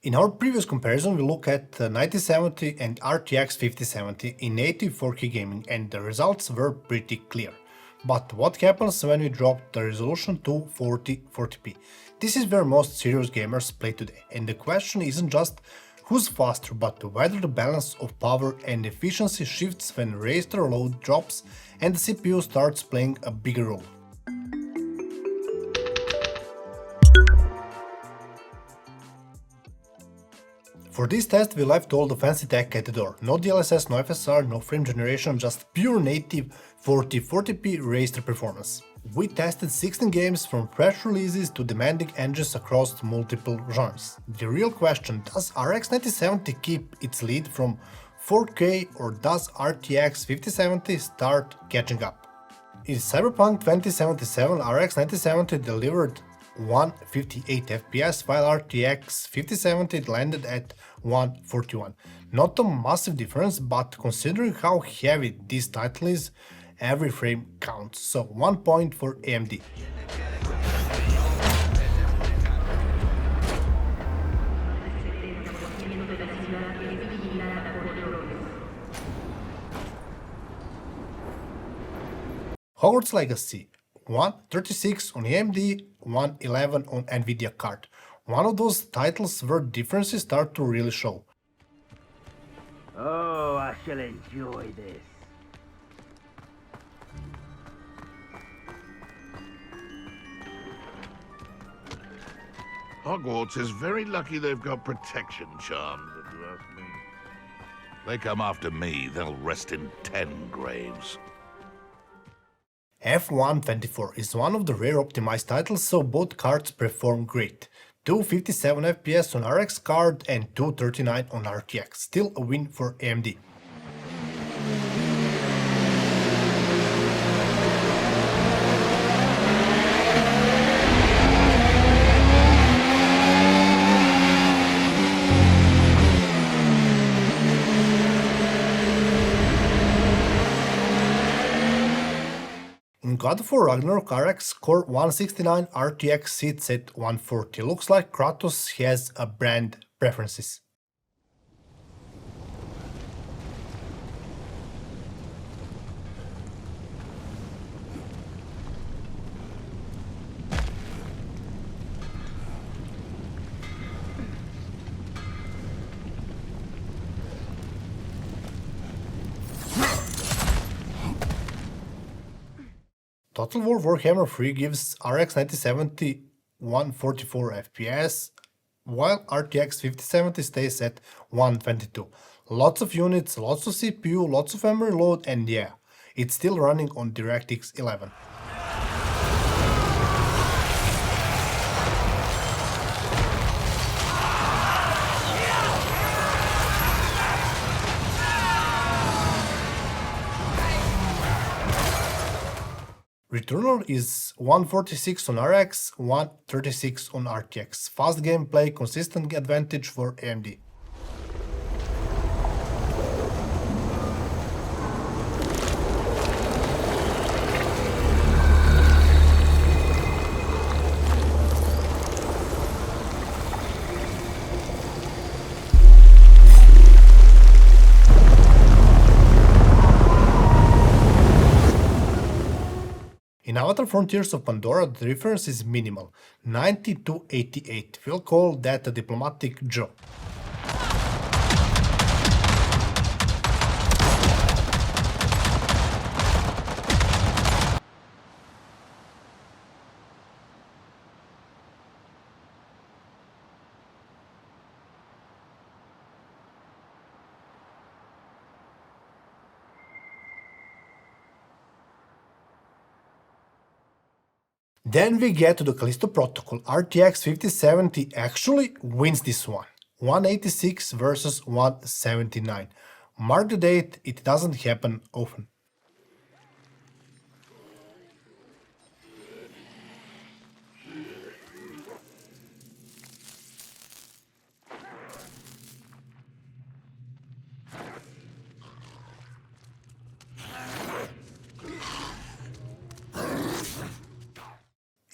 In our previous comparison, we look at 9070 and RTX 5070 in native 4K gaming, and the results were pretty clear. But what happens when we drop the resolution to 4040p? This is where most serious gamers play today, and the question isn't just who's faster, but whether the balance of power and efficiency shifts when raster load drops and the CPU starts playing a bigger role. For this test we left all the fancy tech at the door. No DLSS, no FSR, no frame generation, just pure native 4040p raster performance. We tested 16 games from fresh releases to demanding engines across multiple genres. The real question, does RX 9070 keep its lead from 4K or does RTX 5070 start catching up? In Cyberpunk 2077, RX 9070 delivered 158 FPS while RTX 5070 landed at 141. Not a massive difference, but considering how heavy this title is, every frame counts, so 1 point for AMD. Hogwarts Legacy, 136 on AMD, 111 on Nvidia card. One of those titles where differences start to really show. Oh, I shall enjoy this. Hogwarts is very lucky they've got protection charms, if you ask me. They come after me, they'll rest in 10 graves. F124 is one of the rare optimized titles, so both cards perform great. 257 FPS on RX card and 239 on RTX, still a win for AMD. In God of War Ragnarok, RX Core 169 RTX sits at 140. Looks like Kratos has a brand preferences. Total War Warhammer 3 gives RX 9070 144 FPS, while RTX 5070 stays at 122. Lots of units, lots of CPU, lots of memory load, and yeah, it's still running on DirectX 11. Returnal is 146 on RX, 136 on RTX. Fast gameplay, consistent advantage for AMD. In Avatar Frontiers of Pandora, the difference is minimal, 90 to 88. We'll call that a diplomatic draw. Then we get to the Calisto Protocol. RTX 5070 actually wins this one. 186 versus 179. Mark the date, it doesn't happen often.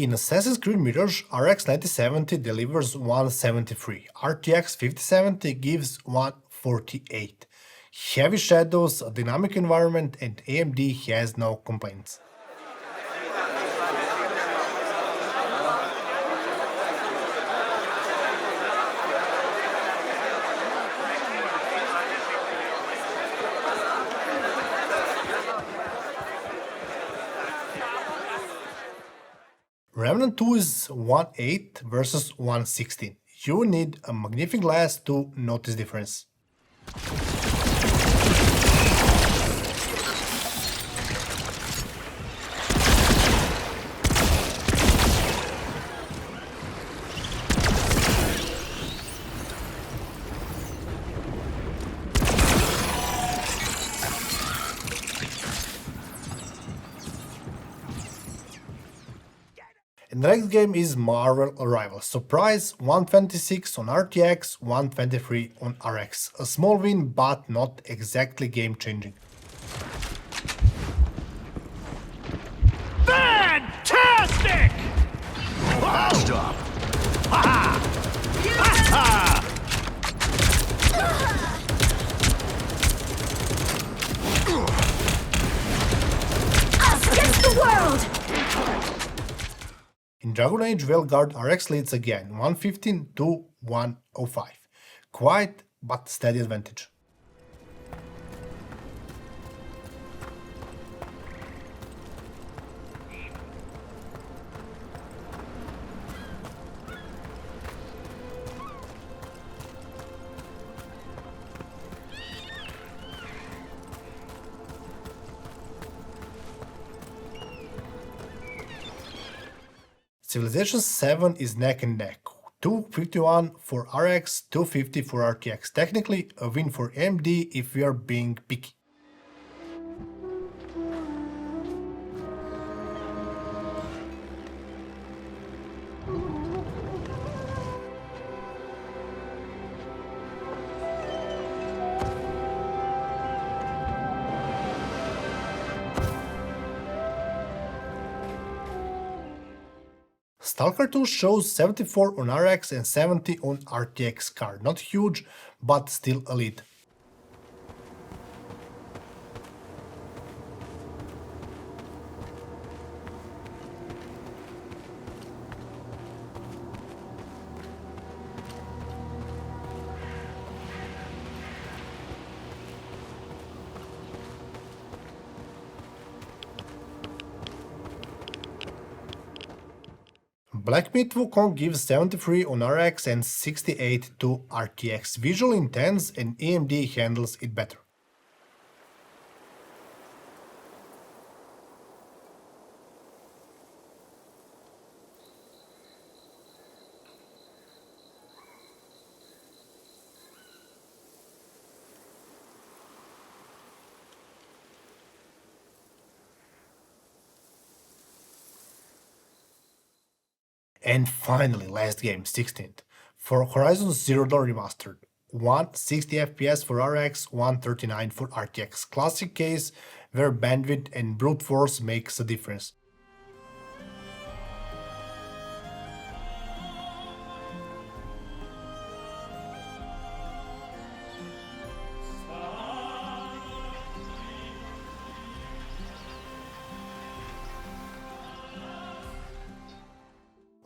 In Assassin's Creed Mirage, RX 9070 delivers 173, RTX 5070 gives 148. Heavy shadows, a dynamic environment, and AMD has no complaints. Remnant 2 is 1.8 versus 1.16. You need a magnifying glass to notice difference. And the next game is Marvel Arrival. Surprise, 126 on RTX, 123 on RX. A small win, but not exactly game-changing. Fantastic! Stop! Us against the world! In Dragon Age Veilguard, RX leads again, 115 to 105. Quiet but steady advantage. Civilization 7 is neck and neck, 251 for RX, 250 for RTX. Technically a win for AMD if we are being picky. S.T.A.L.K.E.R 2 shows 74 on RX and 70 on RTX card. Not huge, but still a lead. Black Myth Wukong gives 73 on RX and 68 to RTX. Visually intense and AMD handles it better. And finally, last game, 16th, for Horizon Zero Dawn Remastered. 160 FPS for RX, 139 for RTX. Classic case where bandwidth and brute force makes a difference.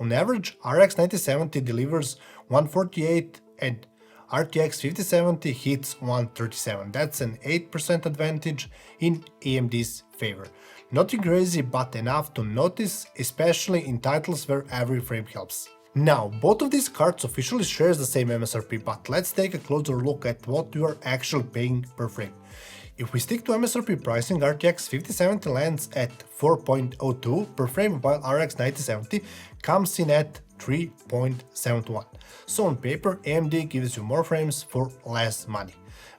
On average, RX 9070 delivers 148 and RTX 5070 hits 137. That's an 8% advantage in AMD's favor. Nothing crazy, but enough to notice, especially in titles where every frame helps. Now, both of these cards officially shares the same MSRP, but let's take a closer look at what you are actually paying per frame. If we stick to MSRP pricing, RTX 5070 lands at 4.02 per frame, while RX 9070 comes in at 3.71. So on paper, AMD gives you more frames for less money.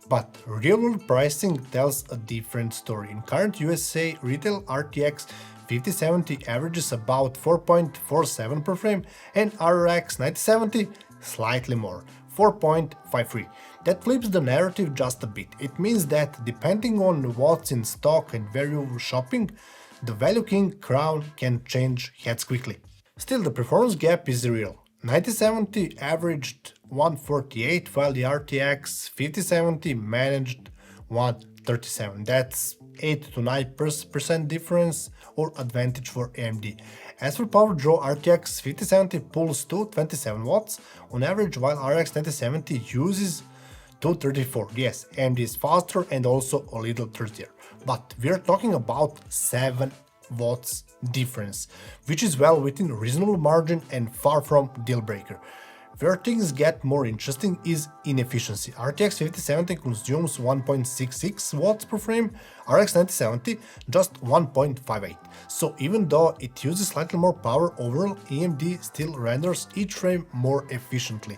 But real-world pricing tells a different story. In current USA retail, RTX 5070 averages about 4.47 per frame and RX 9070 slightly more, 4.53. That flips the narrative just a bit. It means that depending on what's in stock and where you're shopping, the value king crown can change heads quickly. Still, the performance gap is real. 9070 averaged 148 while the RTX 5070 managed 137. That's 8 to 9% difference or advantage for AMD. As for power draw, RTX 5070 pulls 227 watts on average while RX 9070 uses 234. Yes, AMD is faster and also a little thirstier. But we're talking about 7 watts difference, which is well within reasonable margin and far from deal breaker. Where things get more interesting is in efficiency. RTX 5070 consumes 1.66 watts per frame, RX 9070 just 1.58. So even though it uses slightly more power overall, AMD still renders each frame more efficiently.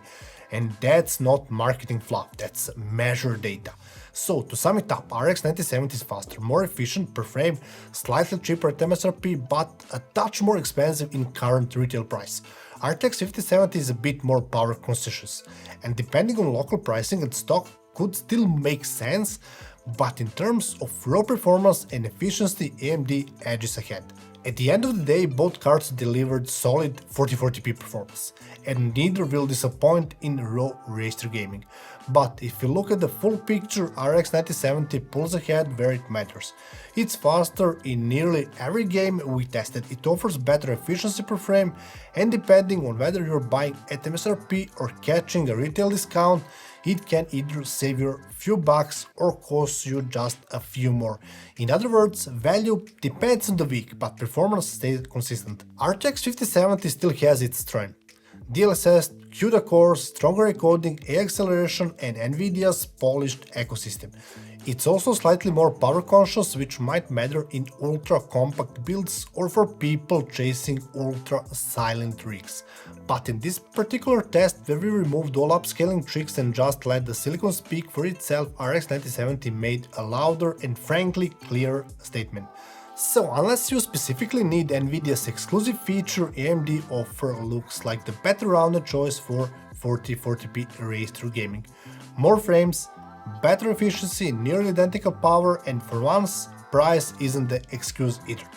And that's not marketing fluff, that's measured data. So to sum it up, RX 9070 is faster, more efficient per frame, slightly cheaper at MSRP, but a touch more expensive in current retail price. RTX 5070 is a bit more power conscious, and depending on local pricing and stock could still make sense, but in terms of raw performance and efficiency, AMD edges ahead. At the end of the day, both cards delivered solid 4040p performance, and neither will disappoint in raw raster gaming. But if you look at the full picture, RX 9070 pulls ahead where it matters. It's faster in nearly every game we tested, it offers better efficiency per frame, and depending on whether you're buying at MSRP or catching a retail discount, it can either save you a few bucks or cost you just a few more. In other words, value depends on the week, but performance stays consistent. RTX 5070 still has its strength. DLSS, CUDA cores, stronger encoding, AI acceleration, and Nvidia's polished ecosystem. It's also slightly more power conscious, which might matter in ultra compact builds or for people chasing ultra silent rigs. But in this particular test, where we removed all upscaling tricks and just let the silicon speak for itself, RX 9070 made a louder and frankly clearer statement. So unless you specifically need Nvidia's exclusive feature, AMD offer looks like the better rounded choice for 4040p raster gaming. More frames, better efficiency, nearly identical power, and for once, price isn't the excuse either.